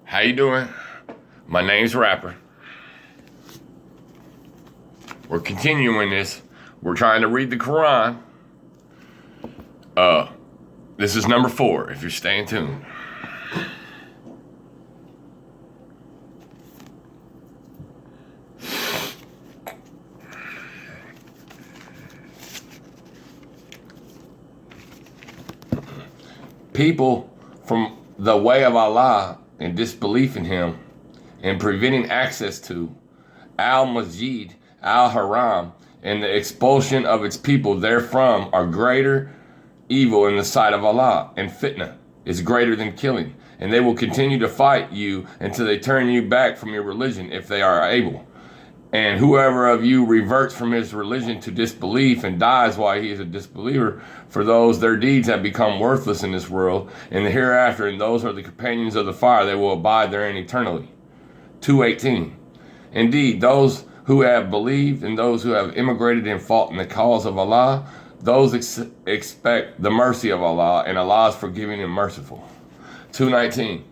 How you doing? My name's Rapper. We're continuing this. We're trying to read the Quran. This is number 4, if you're staying tuned. People from the way of Allah and disbelief in Him and preventing access to Al-Masjid, Al-Haram, and the expulsion of its people therefrom are greater evil in the sight of Allah, and fitna is greater than killing, and they will continue to fight you until they turn you back from your religion if they are able. And whoever of you reverts from his religion to disbelief and dies while he is a disbeliever, for those their deeds have become worthless in this world and the hereafter, and those are the companions of the fire, they will abide therein eternally. 2:18. Indeed, those who have believed and those who have immigrated and fought in the cause of Allah, those expect the mercy of Allah, and Allah is forgiving and merciful. 2:19.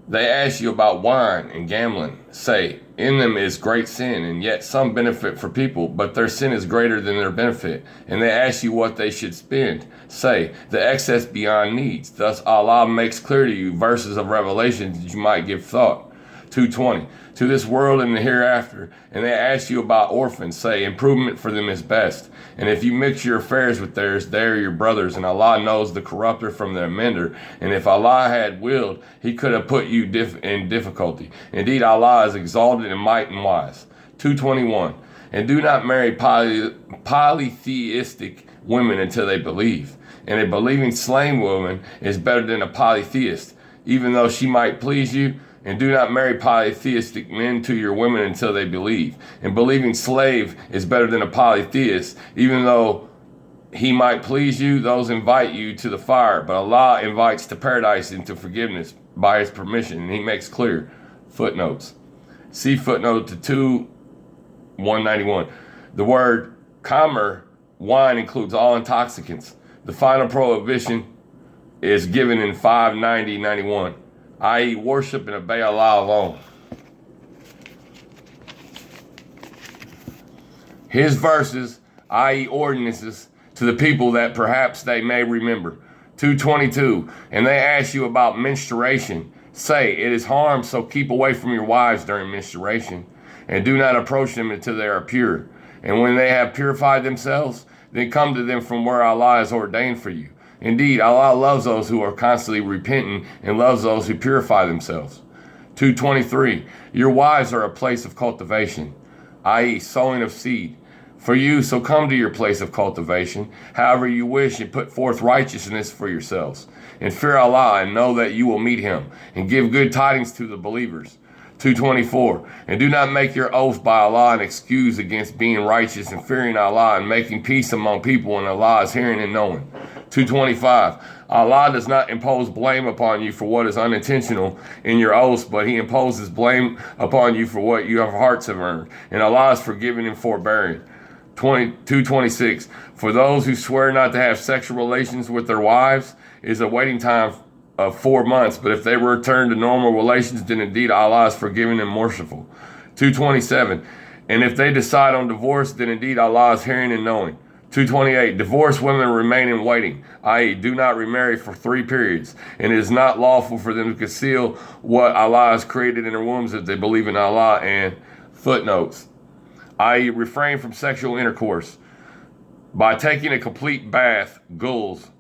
They ask you about wine and gambling. Say, in them is great sin, and yet some benefit for people, but their sin is greater than their benefit. And they ask you what they should spend. Say, the excess beyond needs. Thus Allah makes clear to you verses of Revelation that you might give thought. 2:20. To this world and the hereafter. And they ask you about orphans. Say, improvement for them is best. And if you mix your affairs with theirs, they are your brothers, and Allah knows the corrupter from the amender. And if Allah had willed, He could have put you in difficulty. Indeed, Allah is exalted in might and wise. 2:21. And do not marry polytheistic women until they believe. And a believing slave woman is better than a polytheist, even though she might please you. And do not marry polytheistic men to your women until they believe. And believing slave is better than a polytheist, even though he might please you. Those invite you to the fire, but Allah invites to paradise and to forgiveness by His permission, and He makes clear. Footnotes. See footnote to 2:191. The word khamr, wine, includes all intoxicants. The final prohibition is given in 590:91. i.e. worship and obey Allah alone. His verses, i.e. ordinances, to the people that perhaps they may remember. 2:22. And they ask you about menstruation. Say, it is harm, so keep away from your wives during menstruation, and do not approach them until they are pure. And when they have purified themselves, then come to them from where Allah has ordained for you. Indeed, Allah loves those who are constantly repentant and loves those who purify themselves. 2:23. Your wives are a place of cultivation, i.e. sowing of seed. For you, so come to your place of cultivation, however you wish, and put forth righteousness for yourselves. And fear Allah, and know that you will meet Him, and give good tidings to the believers. 2:24. And do not make your oath by Allah an excuse against being righteous and fearing Allah and making peace among people, and Allah is hearing and knowing. 2:25. Allah does not impose blame upon you for what is unintentional in your oaths, but He imposes blame upon you for what your hearts have earned, and Allah is forgiving and forbearing. 2:26. For those who swear not to have sexual relations with their wives is a waiting time of 4 months, but if they return to normal relations, then indeed Allah is forgiving and merciful. 2:27. And if they decide on divorce, then indeed Allah is hearing and knowing. 2:28. Divorced women remain in waiting, i.e. do not remarry for 3 periods, and it is not lawful for them to conceal what Allah has created in their wombs if they believe in Allah. And footnotes, i.e. refrain from sexual intercourse by taking a complete bath, ghouls,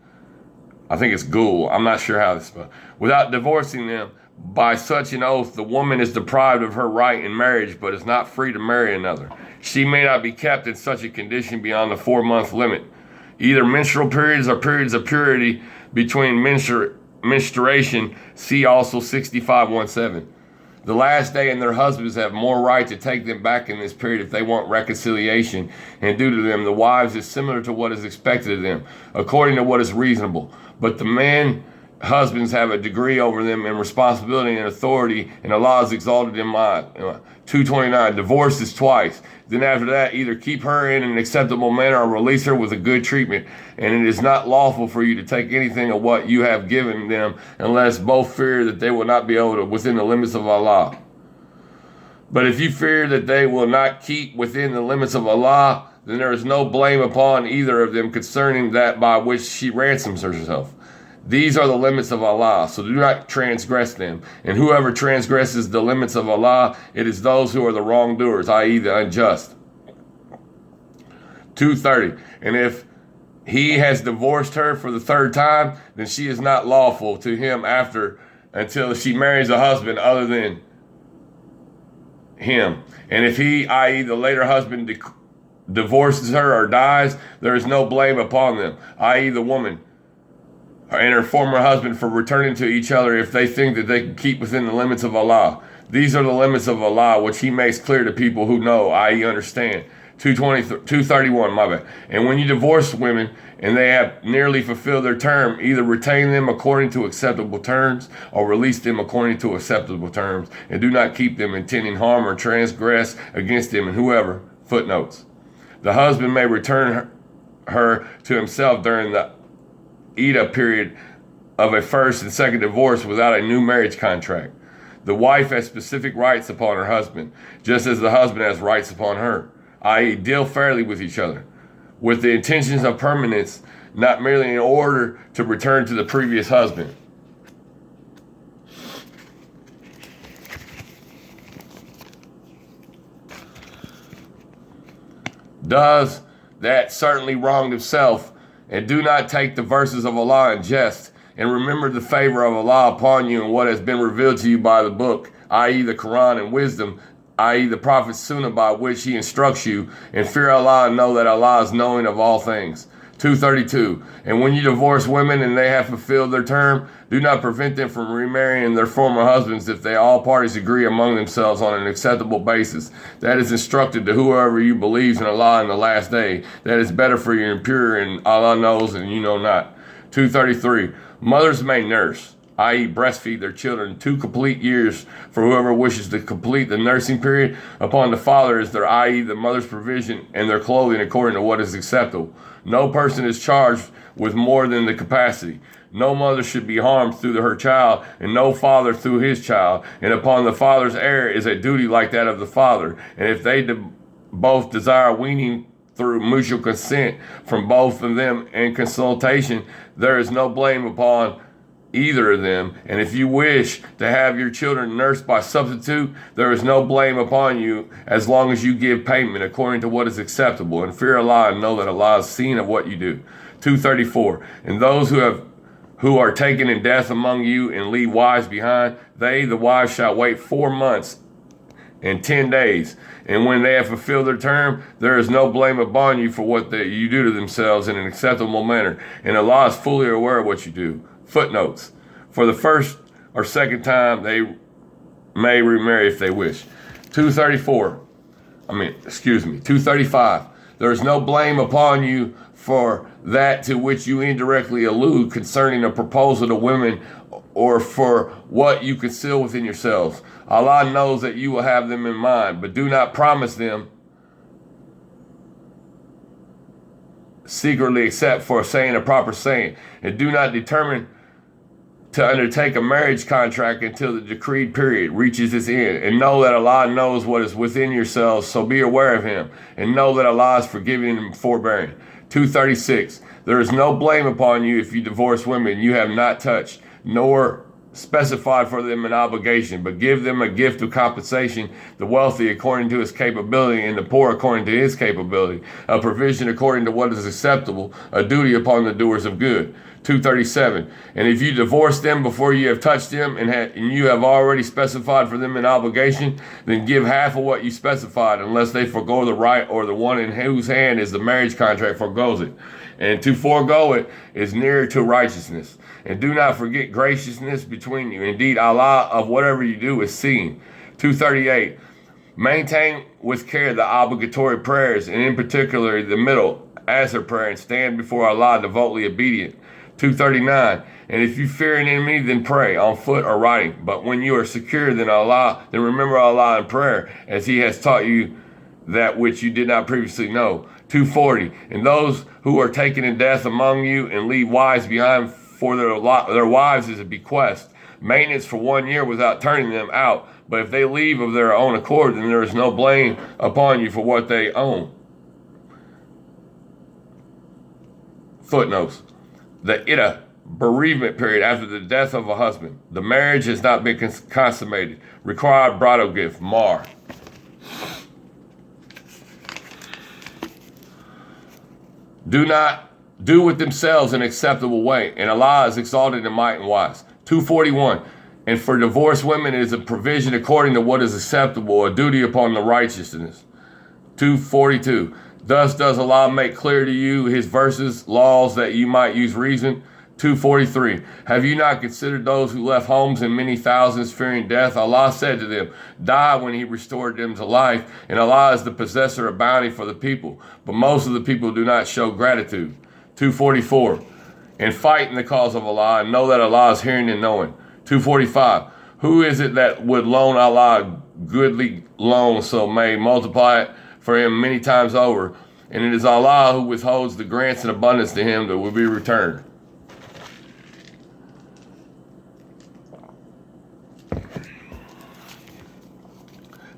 I think it's ghoul, I'm not sure how this spelled, without divorcing them. By such an oath, the woman is deprived of her right in marriage, but is not free to marry another. She may not be kept in such a condition beyond the 4-month limit. Either menstrual periods or periods of purity between menstruation. See also 65:17. The last day, and their husbands have more right to take them back in this period if they want reconciliation, and due to them the wives is similar to what is expected of them, according to what is reasonable. But the man husbands have a degree over them in responsibility and authority, and Allah is exalted in mind. 229, divorce is twice. Then after that, either keep her in an acceptable manner or release her with a good treatment. And it is not lawful for you to take anything of what you have given them unless both fear that they will not be able to within the limits of Allah. But if you fear that they will not keep within the limits of Allah, then there is no blame upon either of them concerning that by which she ransoms herself. These are the limits of Allah, so do not transgress them. And whoever transgresses the limits of Allah, it is those who are the wrongdoers, i.e. the unjust. 230. And if he has divorced her for the third time, then she is not lawful to him after until she marries a husband other than him. And if he, i.e. the later husband, divorces her or dies, there is no blame upon them, i.e. the woman and her former husband, for returning to each other if they think that they can keep within the limits of Allah. These are the limits of Allah, which he makes clear to people who know, i.e. understand. 231, my bad. And when you divorce women and they have nearly fulfilled their term, either retain them according to acceptable terms or release them according to acceptable terms, and do not keep them intending harm or transgress against them and whoever. Footnotes. The husband may return her to himself during the iddah period of a first and second divorce without a new marriage contract. The wife has specific rights upon her husband, just as the husband has rights upon her, i.e. deal fairly with each other, with the intentions of permanence, not merely in order to return to the previous husband. Does that certainly wronged himself, and do not take the verses of Allah in jest, and remember the favor of Allah upon you and what has been revealed to you by the book, i.e. the Quran, and wisdom, i.e. the Prophet's Sunnah by which he instructs you, and fear Allah and know that Allah is knowing of all things. 232. And when you divorce women and they have fulfilled their term, do not prevent them from remarrying their former husbands if they all parties agree among themselves on an acceptable basis. That is instructed to whoever you believes in Allah in the last day. That is better for you and pure, and Allah knows and you know not. 233. Mothers may nurse, i.e. breastfeed their children 2 complete years for whoever wishes to complete the nursing period. Upon the father is their, i.e. the mother's provision and their clothing according to what is acceptable. No person is charged with more than the capacity. No mother should be harmed through her child, and no father through his child. And upon the father's heir is a duty like that of the father. And if they both desire weaning through mutual consent from both of them and consultation, there is no blame upon either of them. And if you wish to have your children nursed by substitute, there is no blame upon you as long as you give payment according to what is acceptable, and fear Allah and know that Allah is seeing of what you do. 234. And those who are taken in death among you and leave wives behind, they, the wives, shall wait 4 months and 10 days. And when they have fulfilled their term, there is no blame upon you for what you do to themselves in an acceptable manner. And Allah is fully aware of what you do. Footnotes. For the first or second time, they may remarry if they wish. 235. There is no blame upon you for that to which you indirectly allude concerning a proposal to women, or for what you conceal within yourselves. Allah knows that you will have them in mind, but do not promise them secretly except for saying a proper saying, and do not determine to undertake a marriage contract until the decreed period reaches its end. And know that Allah knows what is within yourselves, so be aware of him, and know that Allah is forgiving and forbearing. 236. There is no blame upon you if you divorce women you have not touched, nor specified for them an obligation, but give them a gift of compensation, the wealthy according to his capability, and the poor according to his capability, a provision according to what is acceptable, a duty upon the doers of good. 237. And if you divorce them before you have touched them, and you have already specified for them an obligation, then give half of what you specified, unless they forego the right, or the one in whose hand is the marriage contract forgoes it. And to forego it is nearer to righteousness. And do not forget graciousness between you. Indeed, Allah of whatever you do is seeing. 238. Maintain with care the obligatory prayers, and in particular the middle Asr prayer, and stand before Allah devoutly obedient. 239. And if you fear an enemy, then pray on foot or riding. But when you are secure, then remember Allah in prayer, as He has taught you that which you did not previously know. 240. And those who are taken in death among you and leave wives behind for their wives is a bequest, maintenance for 1 year without turning them out. But if they leave of their own accord, then there is no blame upon you for what they own. Footnotes. The Iddah, bereavement period after the death of a husband. The marriage has not been consummated. Required bridal gift, Mar. Do with themselves an acceptable way, and Allah is exalted in might and wise. 241. And for divorced women it is a provision according to what is acceptable, a duty upon the righteousness. 242. Thus does Allah make clear to you His verses, laws, that you might use reason. 243. Have you not considered those who left homes in many thousands fearing death? Allah said to them, die when He restored them to life, and Allah is the possessor of bounty for the people. But most of the people do not show gratitude. 244. And fight in the cause of Allah, and know that Allah is hearing and knowing. 245. Who is it that would loan Allah a goodly loan so may multiply it for him many times over? And it is Allah who withholds the grants in abundance to him that will be returned.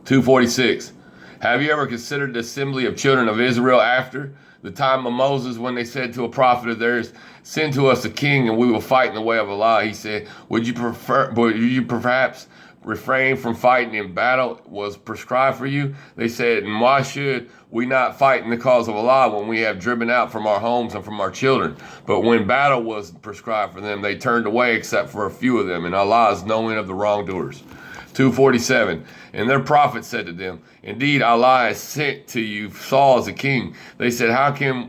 (246) Have you ever considered the assembly of children of Israel after the time of Moses, when they said to a prophet of theirs, send to us a king and we will fight in the way of Allah? He said, would you perhaps refrain from fighting in battle was prescribed for you? They said, and why should we not fight in the cause of Allah when we have driven out from our homes and from our children? But when battle was prescribed for them, they turned away except for a few of them, and Allah is knowing of the wrongdoers. 247. And their prophet said to them, indeed, Allah has sent to you Saul as a king. They said, how can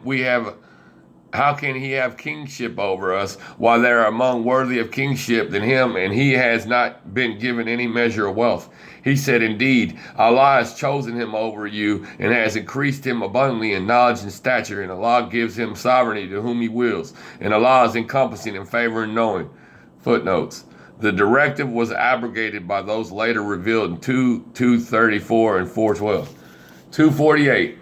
he have kingship over us, while there are among worthy of kingship than him, and he has not been given any measure of wealth? He said, indeed, Allah has chosen him over you and has increased him abundantly in knowledge and stature, and Allah gives him sovereignty to whom He wills, and Allah is encompassing in favor and knowing. Footnotes. The directive was abrogated by those later revealed in 2:34 and 4:12. 248.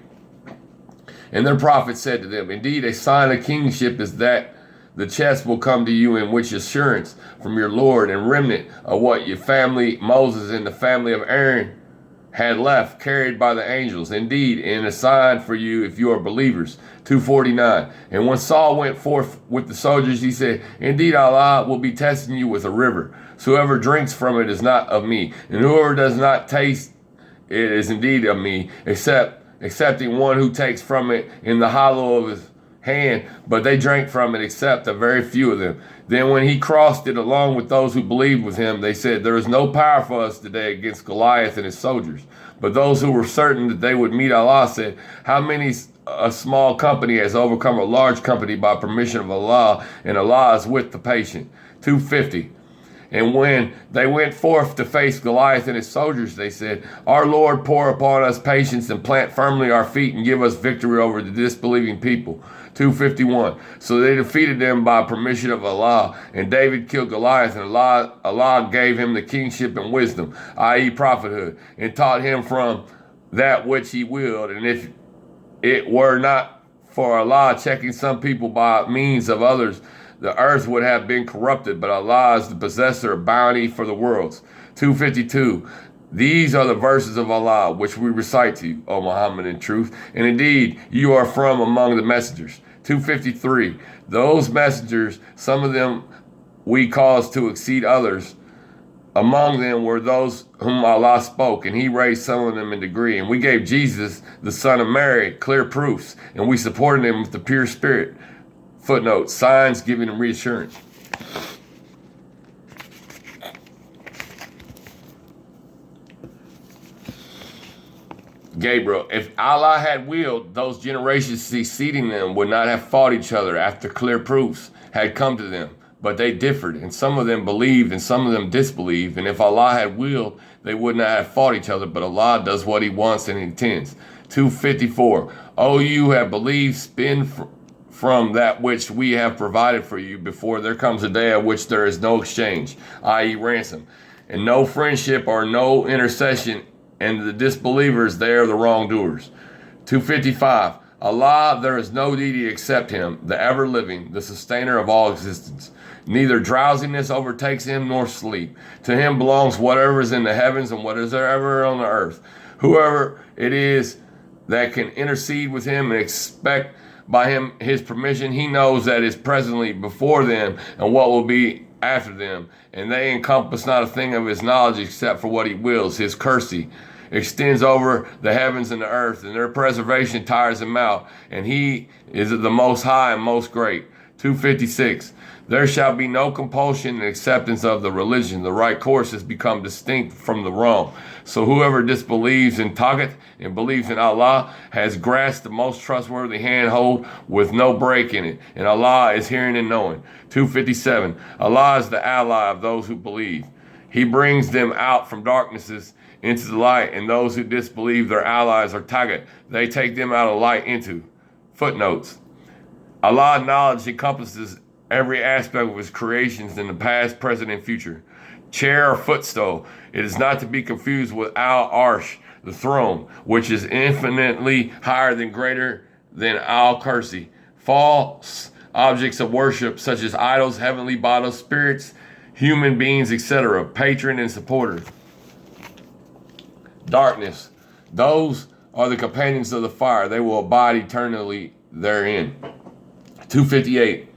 And their prophet said to them, indeed, a sign of kingship is that the chest will come to you in which assurance from your Lord and remnant of what your family, Moses and the family of Aaron, had left, carried by the angels. Indeed, and a sign for you if you are believers. 249. And when Saul went forth with the soldiers, he said, indeed, Allah will be testing you with a river. So whoever drinks from it is not of me, and whoever does not taste it is indeed of me, excepting one who takes from it in the hollow of his hand. But they drank from it, except a very few of them. Then when he crossed it along with those who believed with him, they said, there is no power for us today against Goliath and his soldiers. But those who were certain that they would meet Allah said, how many a small company has overcome a large company by permission of Allah, and Allah is with the patient. 250. And when they went forth to face Goliath and his soldiers, they said, our Lord, pour upon us patience and plant firmly our feet and give us victory over the disbelieving people. 251. So they defeated them by permission of Allah, and David killed Goliath, and Allah gave him the kingship and wisdom, i.e. prophethood, and taught him from that which He willed. And if it were not for Allah checking some people by means of others, the earth would have been corrupted, but Allah is the possessor of bounty for the worlds. 252. These are the verses of Allah which we recite to you, O Muhammad, in truth, and indeed you are from among the messengers. 253. Those messengers, some of them we caused to exceed others. Among them were those whom Allah spoke, and He raised some of them in degree. And we gave Jesus, the son of Mary, clear proofs, and we supported him with the pure spirit. Footnote, signs giving him reassurance. Gabriel, if Allah had willed, those generations succeeding them would not have fought each other after clear proofs had come to them. But they differed, and some of them believed and some of them disbelieved. And if Allah had willed, they would not have fought each other. But Allah does what He wants and intends. 254. Oh, you have believed, spend from that which we have provided for you before there comes a day of which there is no exchange, i.e. ransom, and no friendship or no intercession, and the disbelievers, they are the wrongdoers. 255. Allah, there is no deity except him, the ever-living, the sustainer of all existence. Neither drowsiness overtakes him nor sleep. To him belongs whatever is in the heavens and what is ever on the earth. Whoever it is that can intercede with him and expect by him his permission, he knows that is presently before them and what will be after them, and they encompass not a thing of his knowledge except for what he wills. His mercy extends over the heavens and the earth, and their preservation tires him out, and he is the most high and most great. 256. There shall be no compulsion and acceptance of the religion. The right course has become distinct from the wrong. So whoever disbelieves in Taghut and believes in Allah has grasped the most trustworthy handhold with no break in it. And Allah is hearing and knowing. 257. Allah is the ally of those who believe. He brings them out from darknesses into the light, and those who disbelieve their allies are Taghut. They take them out of light into. Footnotes. Allah's knowledge encompasses every aspect of his creations in the past, present, and future. Chair or footstool. It is not to be confused with Al-Arsh, the throne, which is infinitely higher than greater than Al-Kursi. False objects of worship such as idols, heavenly bodies, spirits, human beings, etc. Patron and supporter. Darkness. Those are the companions of the fire. They will abide eternally therein. 258.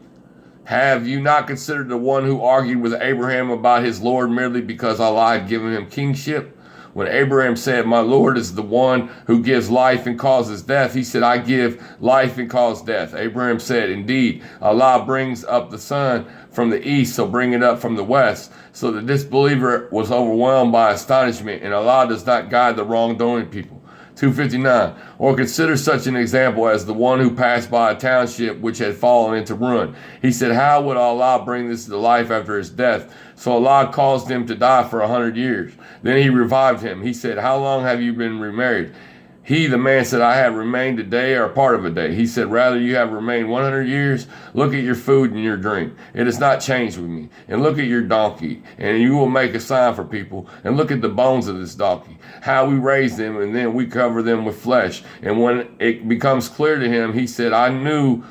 Have you not considered the one who argued with Abraham about his Lord merely because Allah had given him kingship? When Abraham said, my Lord is the one who gives life and causes death, he said, I give life and cause death. Abraham said, indeed, Allah brings up the sun from the east, so bring it up from the west. So the disbeliever was overwhelmed by astonishment, and Allah does not guide the wrongdoing people. 259. Or consider such an example as the one who passed by a township which had fallen into ruin. He said, how would Allah bring this to life after his death? So Allah caused him to die for 100 years. Then he revived him. He said, how long have you been remarried? He, the man, said, I have remained a day or a part of a day. He said, rather you have remained 100 years. Look at your food and your drink. It has not changed with me. And look at your donkey, and you will make a sign for people. And look at the bones of this donkey, how we raise them, and then we cover them with flesh. And when it becomes clear to him, he said, I know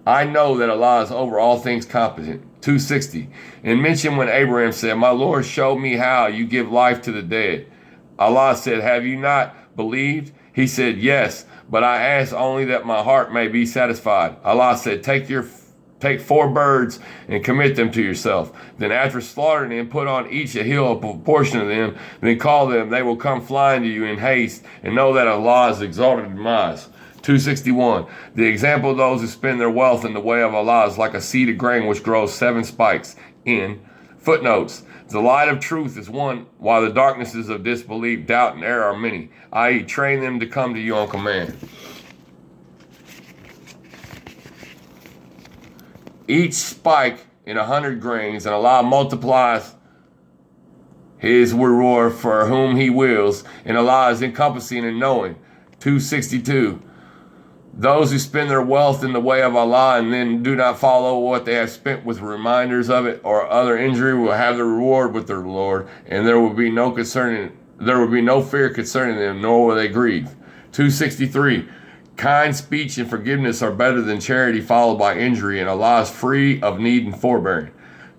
that Allah is over all things competent. 260. And mention when Abraham said, my Lord, show me how you give life to the dead. Allah said, have you not believed? He said, yes, but I ask only that my heart may be satisfied. Allah said, take 4 birds and commit them to yourself. Then after slaughtering them, put on each a hill of proportion of them. Then call them. They will come flying to you in haste, and know that Allah is exalted in demise. 261. The example of those who spend their wealth in the way of Allah is like a seed of grain which grows 7 spikes in. Footnotes. The light of truth is one, while the darknesses of disbelief, doubt, and error are many, i.e. train them to come to you on command. Each spike in 100 grains, and Allah multiplies his reward for whom he wills, and Allah is encompassing and knowing. 262. Those who spend their wealth in the way of Allah and then do not follow what they have spent with reminders of it or other injury will have the reward with their Lord, and there will be no fear concerning them, nor will they grieve. 263. Kind speech and forgiveness are better than charity followed by injury, and Allah is free of need and forbearing.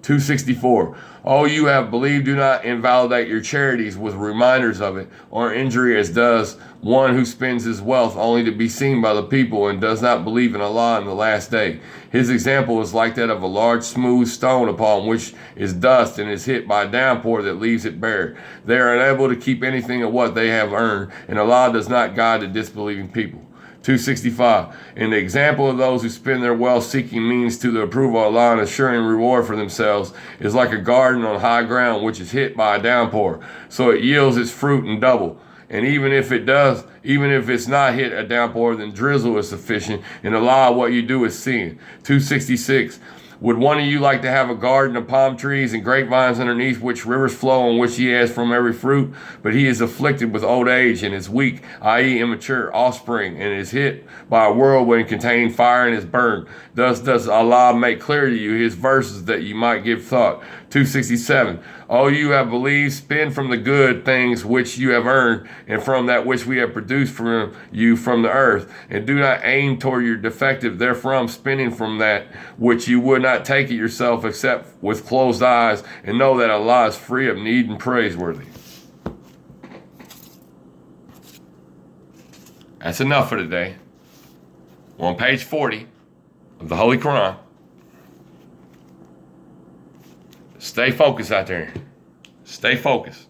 264. Oh, you have believed, do not invalidate your charities with reminders of it or injury, as does one who spends his wealth only to be seen by the people and does not believe in Allah in the last day. His example is like that of a large smooth stone upon which is dust and is hit by a downpour that leaves it bare. They are unable to keep anything of what they have earned, and Allah does not guide the disbelieving people. 265. And the example of those who spend their wealth seeking means to the approval of Allah and assuring reward for themselves is like a garden on high ground which is hit by a downpour, so it yields its fruit in double. And even if it's not hit a downpour, then drizzle is sufficient, and Allah what you do is seeing. 266. Would one of you like to have a garden of palm trees and grapevines underneath which rivers flow, on which he has from every fruit? But he is afflicted with old age and is weak, i.e. immature offspring, and is hit by a whirlwind containing fire and is burned. Thus does Allah make clear to you his verses that you might give thought. 267. O you have believed, spend from the good things which you have earned, and from that which we have produced from you from the earth. And do not aim toward your defective therefrom, spending from that which you would not take it yourself except with closed eyes, and know that Allah is free of need and praiseworthy. That's enough for today. We're on page 40 of the Holy Quran. Stay focused out there. Stay focused.